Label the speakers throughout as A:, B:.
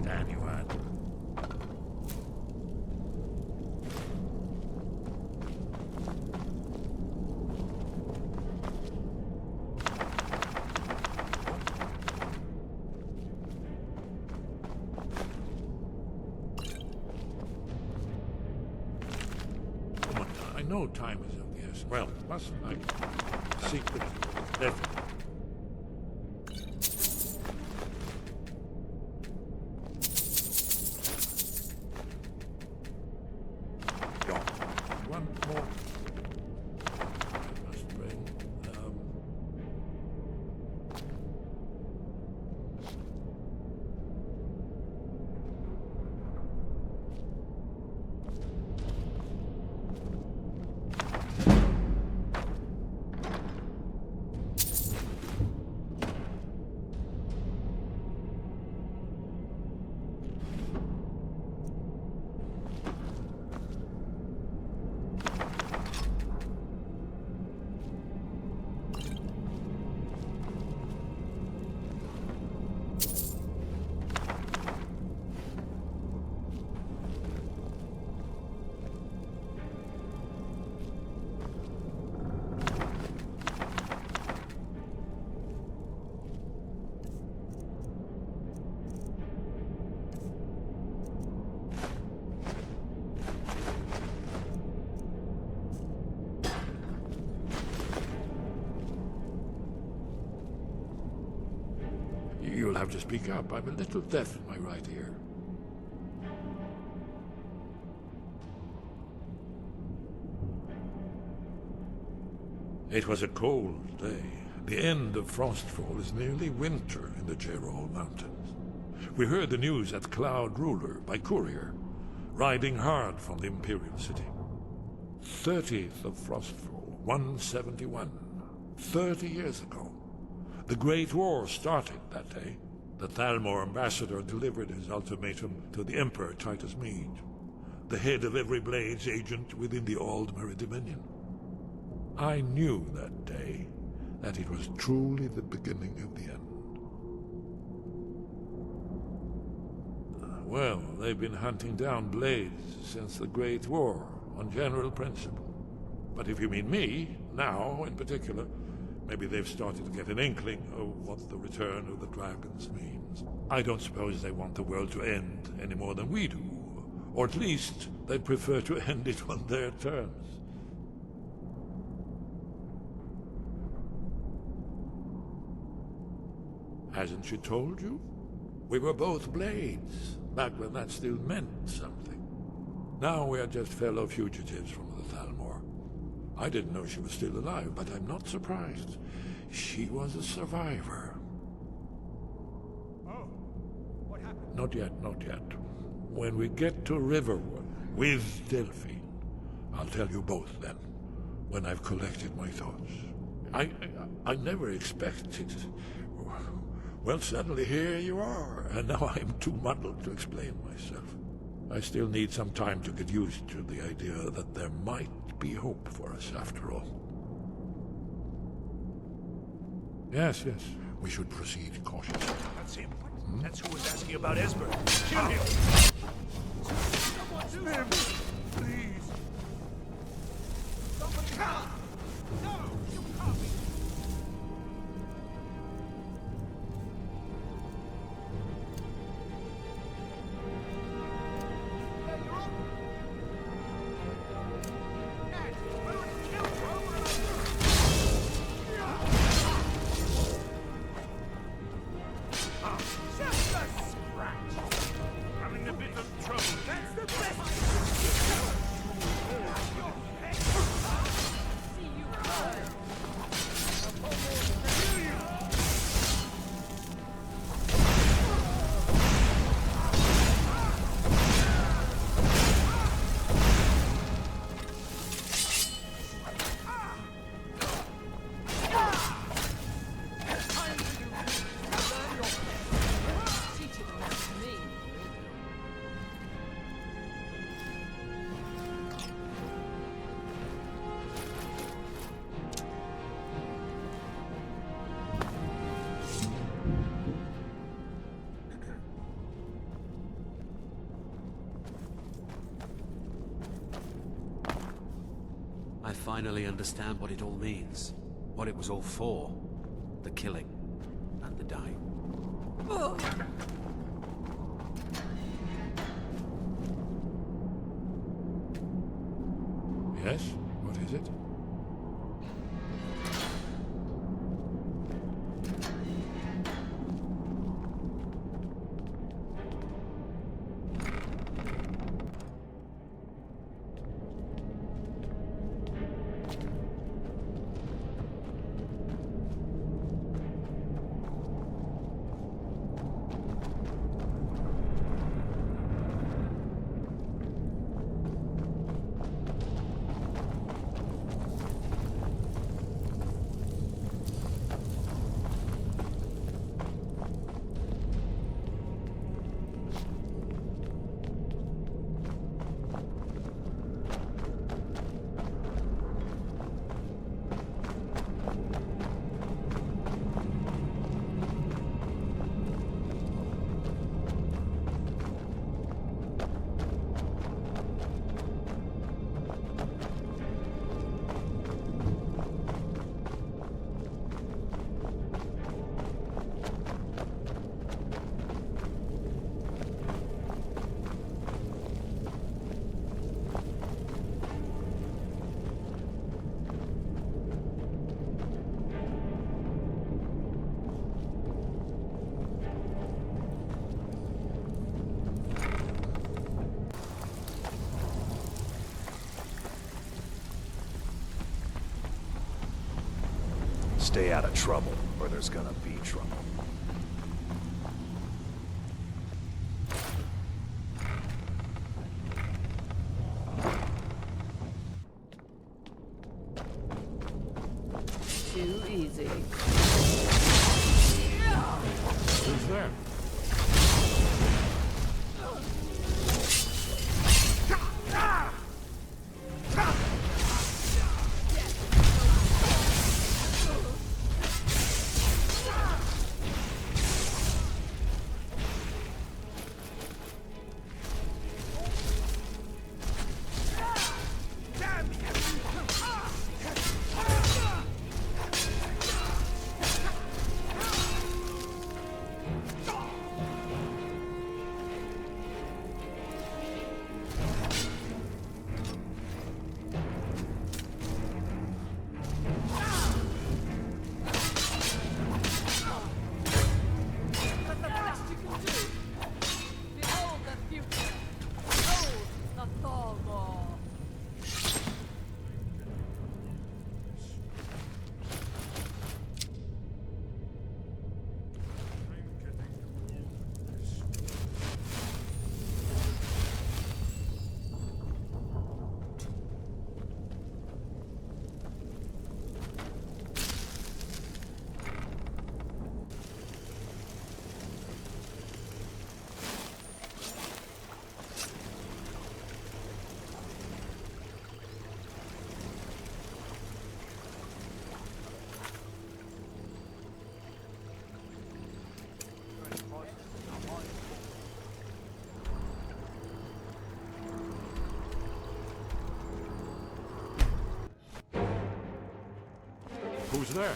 A: Dan you had. Come on, I know time is of the essence. Well, mustn't I seek the death? One more. I must bring. You'll have to speak up. I'm a little deaf in my right ear. It was a cold day. The end of Frostfall is nearly winter in the Gerol Mountains. We heard the news at Cloud Ruler by courier, riding hard from the Imperial City. 30th of Frostfall, 171. 30 years ago. The Great War started that day. The Thalmor ambassador delivered his ultimatum to the Emperor Titus Mede, the head of every Blades agent within the Aldmeri Dominion. I knew that day that it was truly the beginning of the end. Well, they've been hunting down Blades since the Great War, on general principle. But if you mean me, now in particular, maybe they've started to get an inkling of what the return of the dragons means. I don't suppose they want the world to end any more than we do. Or at least, they'd prefer to end it on their terms. Hasn't she told you? We were both Blades, back when that still meant something. Now we are just fellow fugitives from the Thalmor. I didn't know she was still alive, but I'm not surprised. She was a survivor.
B: Oh, what happened?
A: Not yet, not yet. When we get to Riverwood with Delphine, I'll tell you both then, when I've collected my thoughts. I never expected. Well, suddenly here you are, and now I'm too muddled to explain myself. I still need some time to get used to the idea that there might be hope for us after all. Yes, we should proceed cautiously.
B: That's him. That's who was asking about Esper. Kill him! Someone him! Please! Somebody help! No! You can't be!
C: I finally understand what it all means. What it was all for. The killing. And the dying.
A: Yes? What is it?
B: Stay out of trouble, or there's gonna be trouble.
D: Too easy.
A: Who's there? Who's there?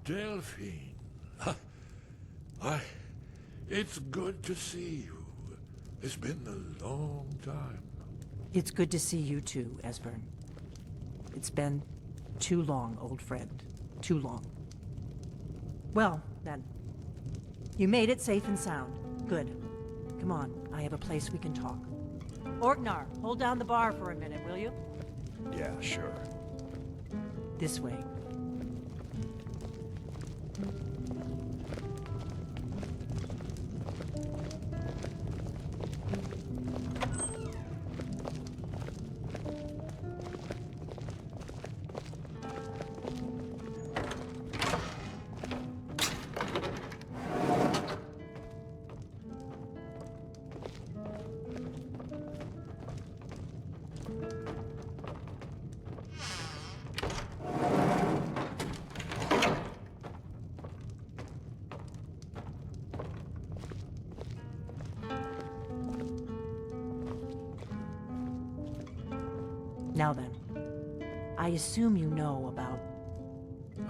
A: Delphine. I... It's good to see you. It's been a long time.
D: It's good to see you too, Esbern. It's been too long, old friend. Too long. Well, then. You made it safe and sound. Good. Come on, I have a place we can talk. Orgnar, hold down the bar for a minute, will you?
B: Yeah, sure.
D: This way. Now then, I assume you know about...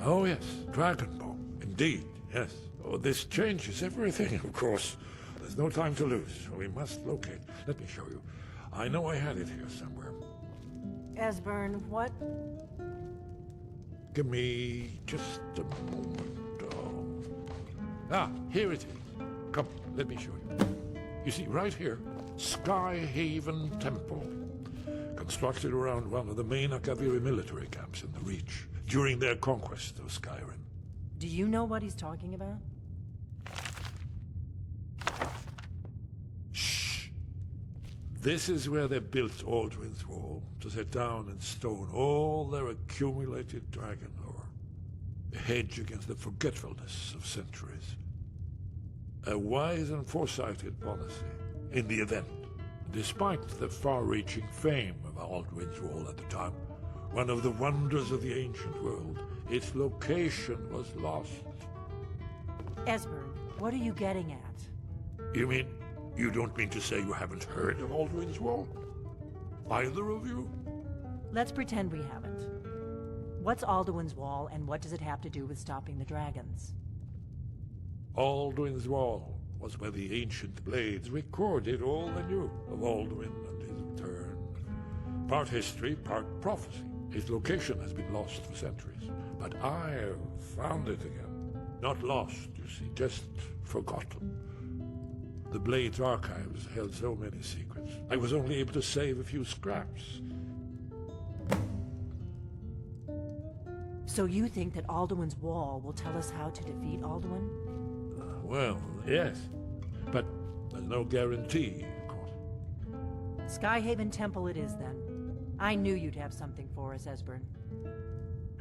A: Oh yes, Dragonbone. Indeed, yes. Oh, this changes everything, of course. There's no time to lose. We must locate. Let me show you. I know I had it here somewhere.
D: Esbern, what?
A: Give me just a moment. Oh. Ah, here it is. Come, let me show you. You see, right here, Skyhaven Temple. Constructed around one of the main Akaviri military camps in the Reach during their conquest of Skyrim.
D: Do you know what he's talking about?
A: Shh! This is where they built Alduin's Wall, to set down in stone all their accumulated dragon lore. A hedge against the forgetfulness of centuries. A wise and foresighted policy in the event. Despite the far-reaching fame of Alduin's Wall at the time, one of the wonders of the ancient world, its location was lost.
D: Esbern, what are you getting at?
A: You mean, you don't mean to say you haven't heard of Alduin's Wall? Either of you?
D: Let's pretend we haven't. What's Alduin's Wall, and what does it have to do with stopping the dragons?
A: Alduin's Wall was where the ancient blades recorded all they knew of Alduin and his return. Part history, part prophecy. Its location has been lost for centuries, but I've found it again. Not lost, you see, just forgotten. The Blade's archives held so many secrets. I was only able to save a few scraps.
D: So you think that Alduin's Wall will tell us how to defeat Alduin?
A: Well, yes, but there's no guarantee, of course.
D: Skyhaven Temple it is, then. I knew you'd have something for us, Esbern.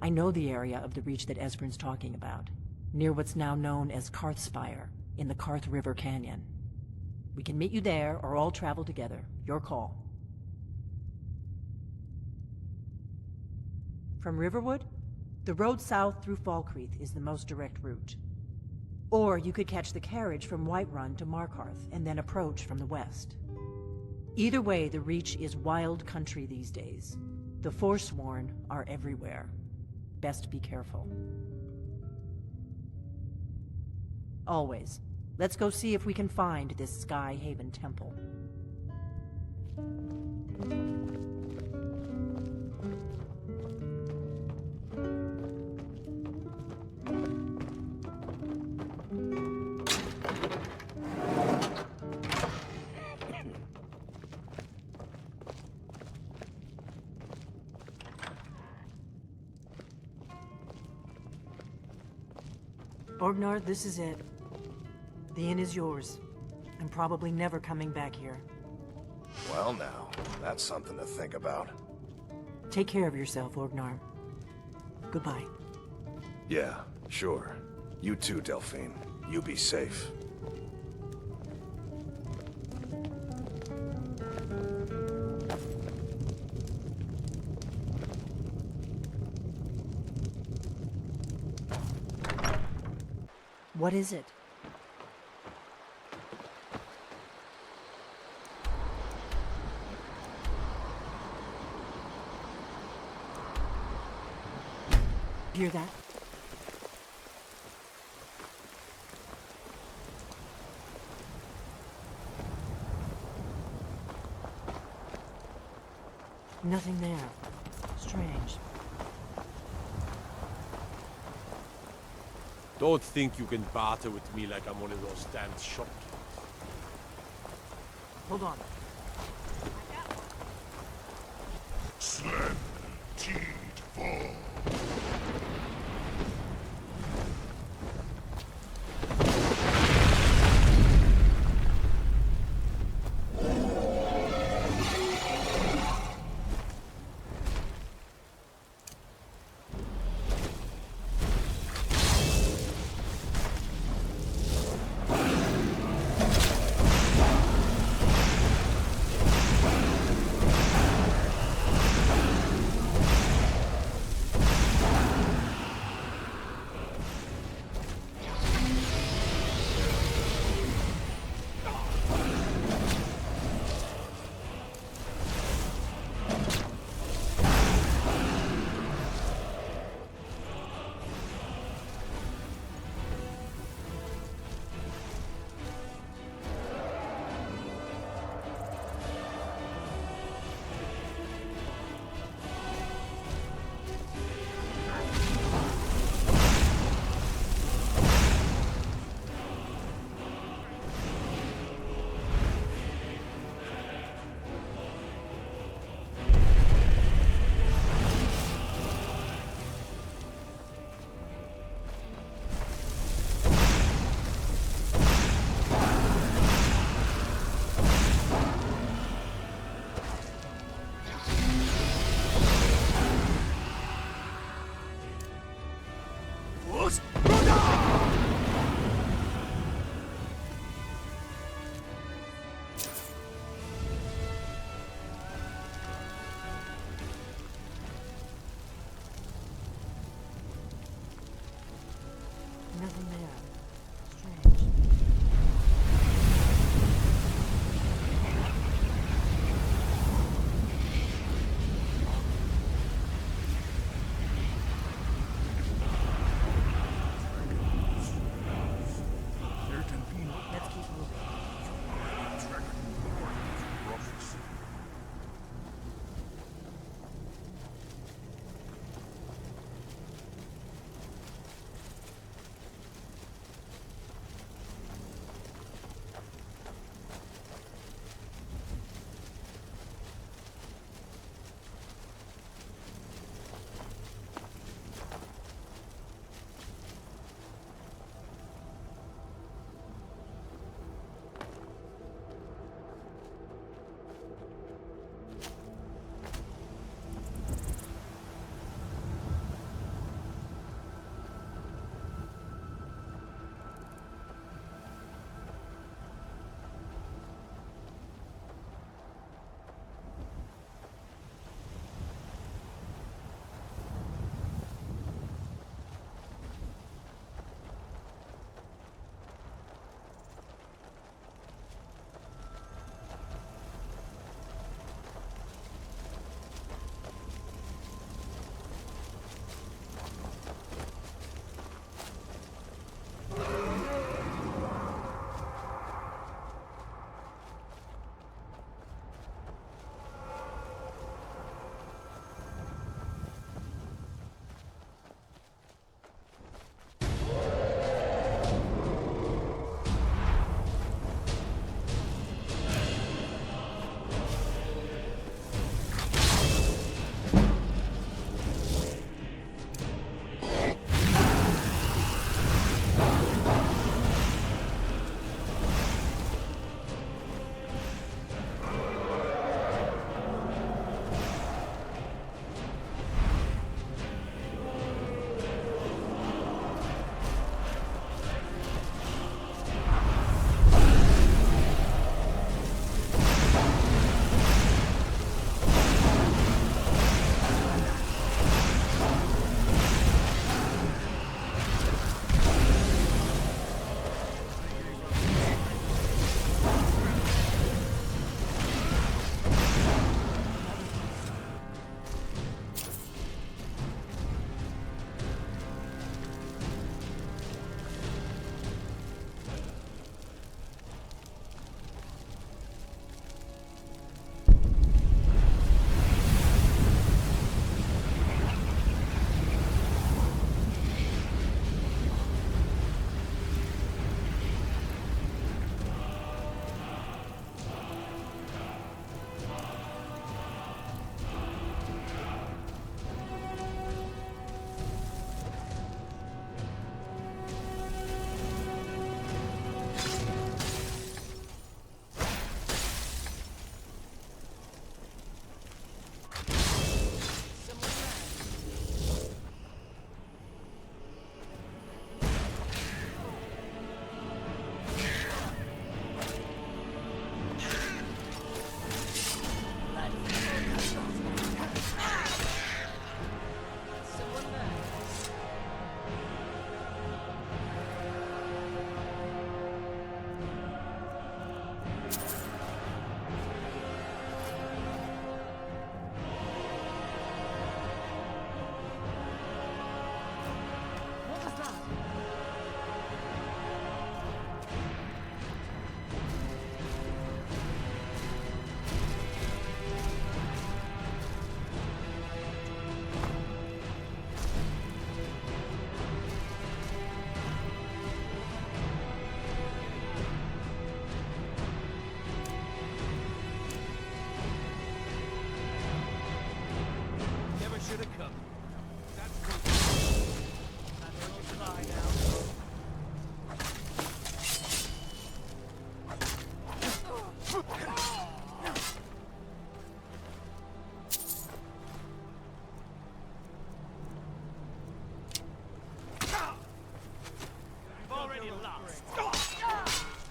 D: I know the area of the Reach that Esbern's talking about, near what's now known as Karthspire, in the Karth River Canyon. We can meet you there, or all travel together. Your call. From Riverwood, the road south through Falkreath is the most direct route. Or you could catch the carriage from Whiterun to Markarth and then approach from the west. Either way, the Reach is wild country these days. The Forsworn are everywhere. Best be careful. Always. Let's go see if we can find this Skyhaven Temple. Orgnar, this is it. The inn is yours. I'm probably never coming back here.
B: Well now, that's something to think about.
D: Take care of yourself, Orgnar. Goodbye.
B: Yeah, sure. You too, Delphine. You be safe.
D: What is it? Hear that? Nothing there. Strange.
E: Don't think you can barter with me like I'm one of those damn shopkeepers.
D: Hold on.
A: Slen, Teed, Fall.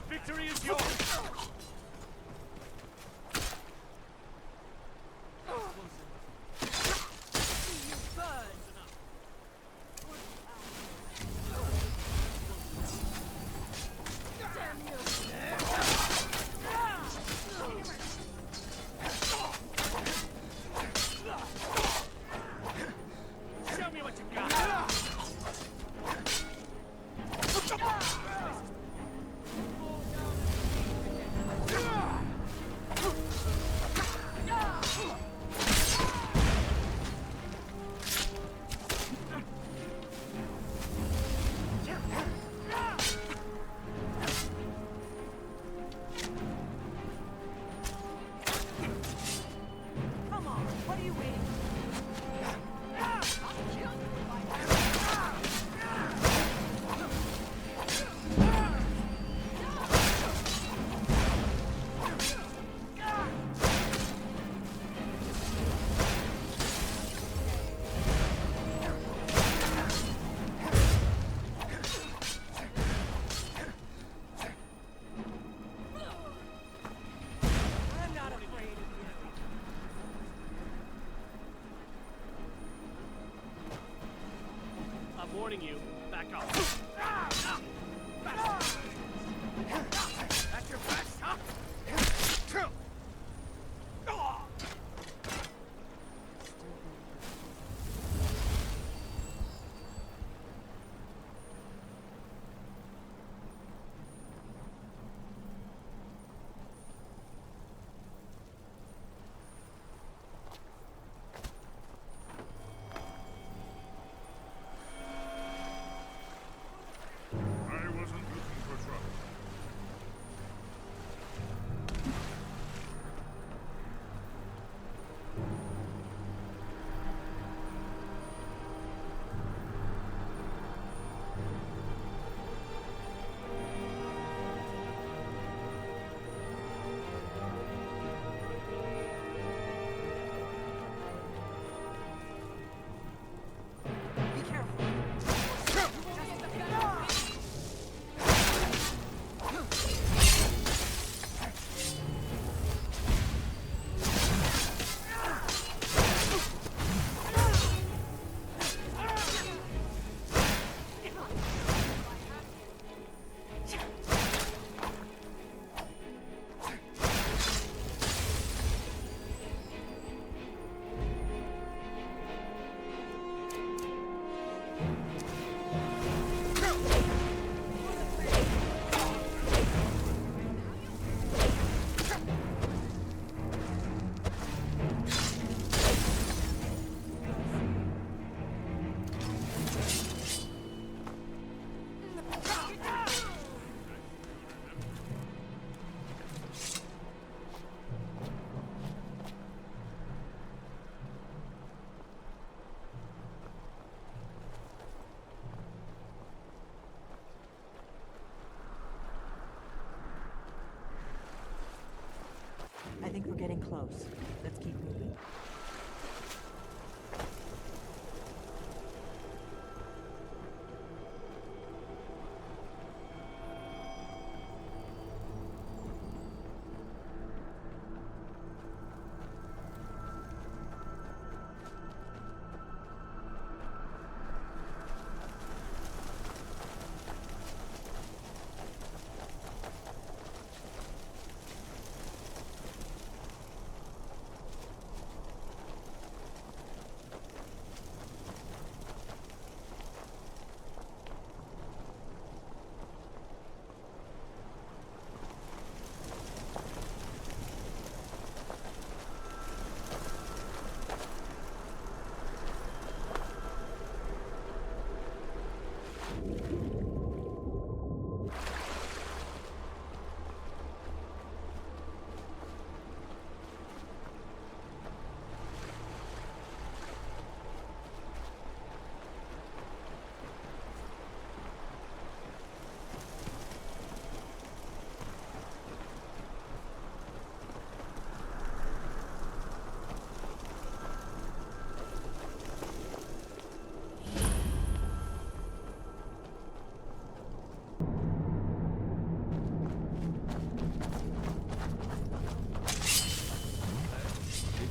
E: Victory is yours! Show me what you got!
D: Come on, what are you waiting for? I'm not afraid of you.
E: I'm warning you. Back off. That's your best, huh?
A: I wasn't looking for trouble.
D: Be careful. I think we're getting close. Let's keep moving.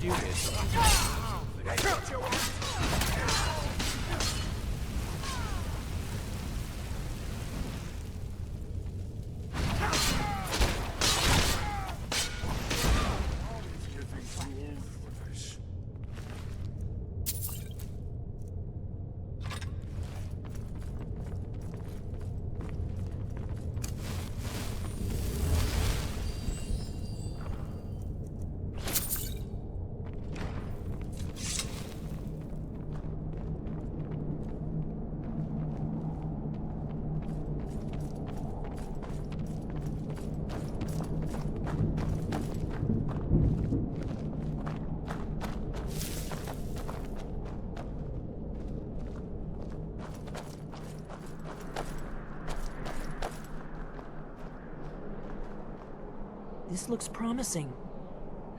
C: do this.
D: This looks promising.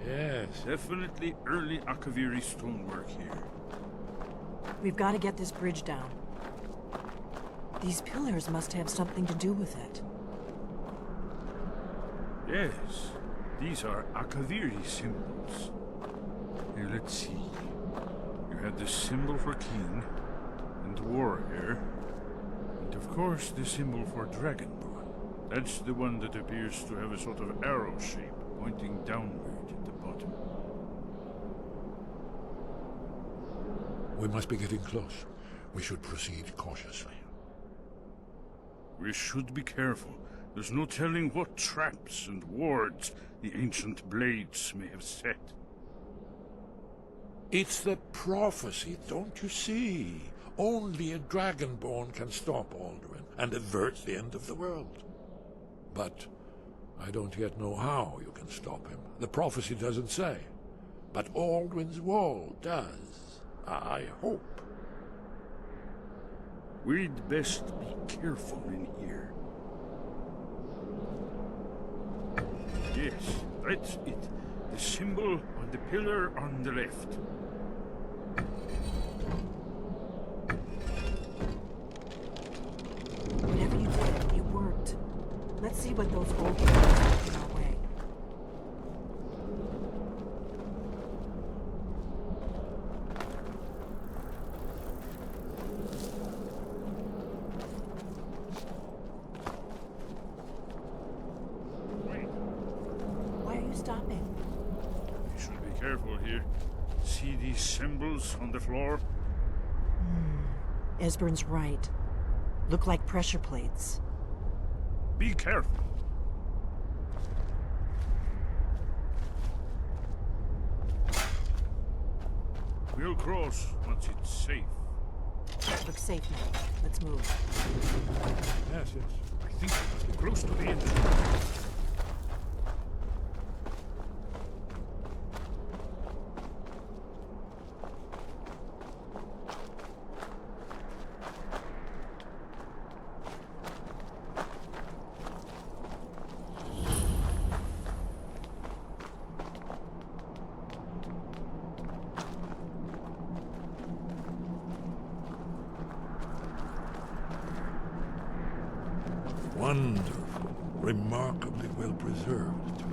A: Yes.
F: Definitely early Akaviri stonework here.
D: We've got to get this bridge down. These pillars must have something to do with it.
F: Yes, these are Akaviri symbols. Here, let's see. You had the symbol for king, and warrior, and of course the symbol for dragonborn. That's the one that appears to have a sort of arrow shape pointing downward at the bottom.
A: We must be getting close. We should proceed cautiously.
F: We should be careful. There's no telling what traps and wards the ancient blades may have set.
A: It's the prophecy, don't you see? Only a dragonborn can stop Alduin and avert the end of the world. But I don't yet know how you can stop him. The prophecy doesn't say. But Alduin's wall does. I hope.
F: We'd best be careful in here. Yes, that's it. The symbol on the pillar on the left.
D: Whatever you did, it worked. Let's see what those old pillars are in our way.
F: Wait,
D: Why are you stopping?
F: we should be careful here. See these symbols on the floor?
D: Esbern's right. Look like pressure plates.
F: Be careful. We'll cross once it's safe.
D: Looks safe now. Let's move.
A: Yes, yes.
F: I think we must be close to the end.
A: Wonderful. Remarkably well preserved.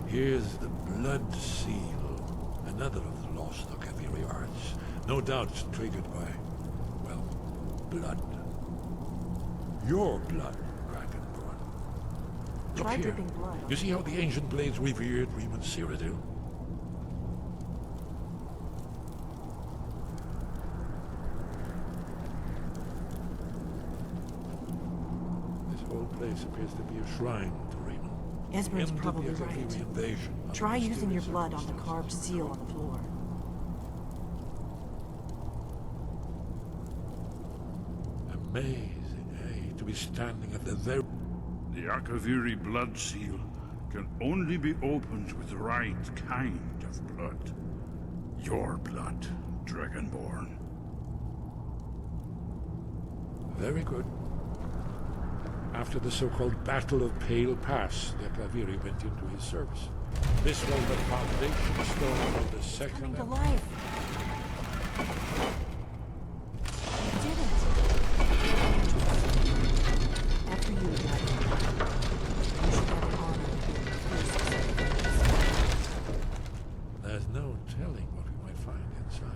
A: Here's the blood seal. Another of the lost Akaviri arts. No doubt triggered by, well, blood. Your blood, Dragonborn. Look
D: Try
A: here.
D: dripping blood.
A: You see how the ancient blades revered Riemann Cyrodiil? This whole place appears to be a shrine to Riemann.
D: Esbern's
A: End of
D: probably
A: the Akaviri
D: right.
A: invasion of
D: Try
A: the
D: using your
A: mysterious
D: blood on the
A: ancestors.
D: carved seal on the floor.
A: Amazing, eh? To be standing at the very...
F: The Akaviri blood seal can only be opened with the right kind of blood. Your blood, Dragonborn.
A: Very good. After the so-called Battle of Pale Pass, the Akaviri went into his service. This was the foundation stone of the
D: Coming
A: second...
D: to life. You did it. After you, Dragon. You should have the honor of being the first to set the
A: There's no telling what we might find inside.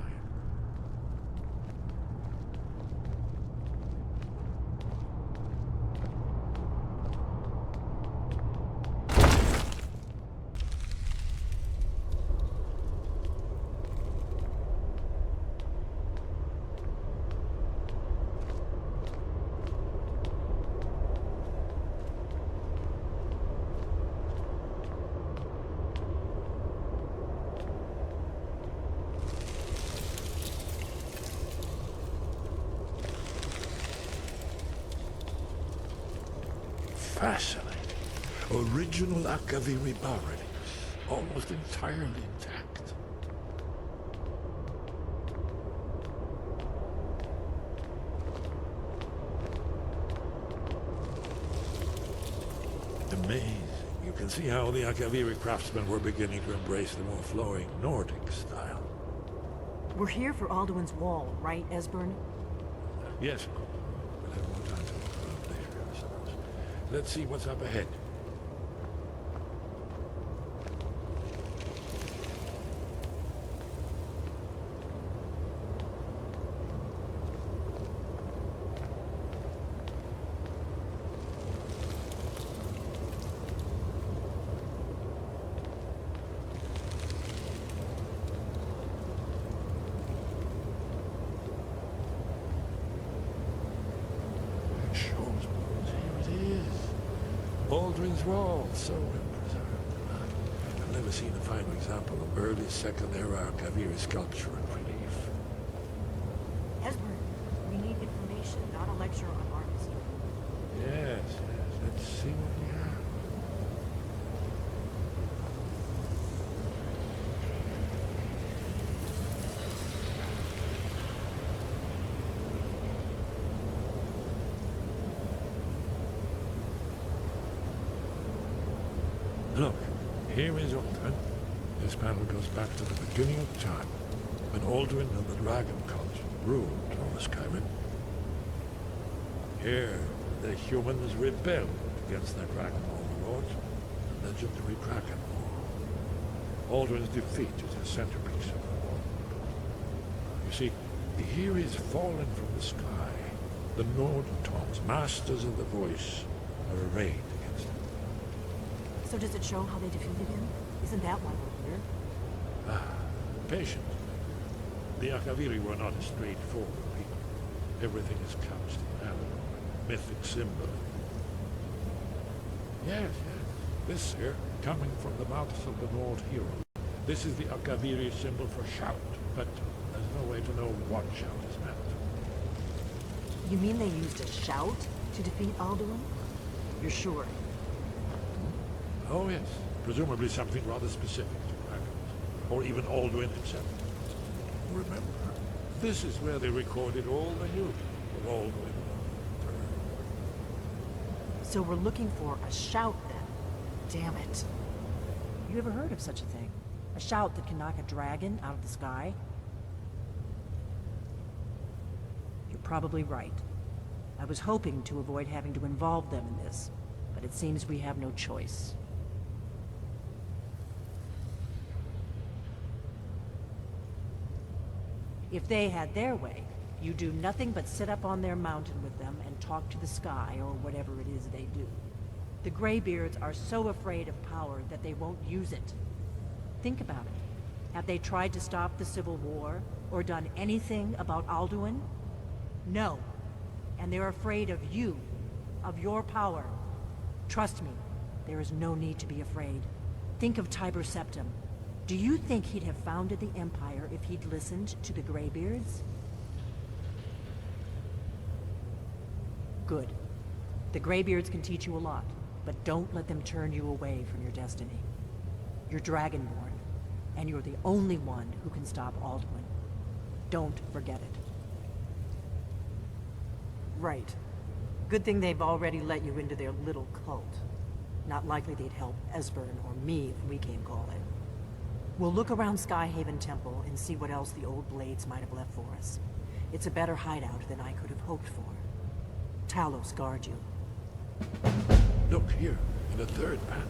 A: Fascinating. Original Akaviri bas-reliefs, almost entirely intact. Amazing. You can see how the Akaviri craftsmen were beginning to embrace the more flowing Nordic style.
D: We're here for Alduin's wall, right, Esbern?
A: Yes, of course. We'll have more time to look around later, I suppose. Let's see what's up ahead. Alduin's Wall, so well preserved. I've never seen a finer example of early Second Era Akaviri sculpture and relief.
D: Esbern, we need information, not a lecture on art history.
A: Yes, yes. Let's see what we have. Look, here is Alduin. This panel goes back to the beginning of time, when Alduin and the Dragon Cult ruled over Skyrim. Here, the humans rebelled against their dragon overlords, the legendary Dragon War. Alduin's defeat is the centerpiece of the war. You see, here is fallen from the sky. The Nordtons, masters of the voice, are arrayed against him.
D: So does it show how they defeated him? Isn't that why we're here?
A: Patient. The Akaviri were not a straightforward people. Everything is couched in animal, mythic symbol. Yes, yes. This here, coming from the mouths of the Nord hero. This is the Akaviri symbol for shout, but there's no way to know what shout is meant.
D: You mean they used a shout to defeat Alduin? You're sure?
A: Oh yes, presumably something rather specific to dragons, or even Alduin himself. Remember, this is where they recorded all they knew of Alduin.
D: So we're looking for a shout then. Damn it. You ever heard of such a thing? A shout that can knock a dragon out of the sky? You're probably right. I was hoping to avoid having to involve them in this, but it seems we have no choice. If they had their way, you do nothing but sit up on their mountain with them and talk to the sky, or whatever it is they do. The Greybeards are so afraid of power that they won't use it. Think about it. Have they tried to stop the Civil War, or done anything about Alduin? No. And they're afraid of you, of your power. Trust me, there is no need to be afraid. Think of Tiber Septim. Do you think he'd have founded the Empire if he'd listened to the Greybeards? Good. The Greybeards can teach you a lot, but don't let them turn you away from your destiny. You're Dragonborn, and you're the only one who can stop Alduin. Don't forget it. Right. Good thing they've already let you into their little cult. Not likely they'd help Esbern or me if we came calling. We'll look around Skyhaven Temple and see what else the old blades might have left for us. It's a better hideout than I could have hoped for. Talos guard you.
A: Look here, in the third panel.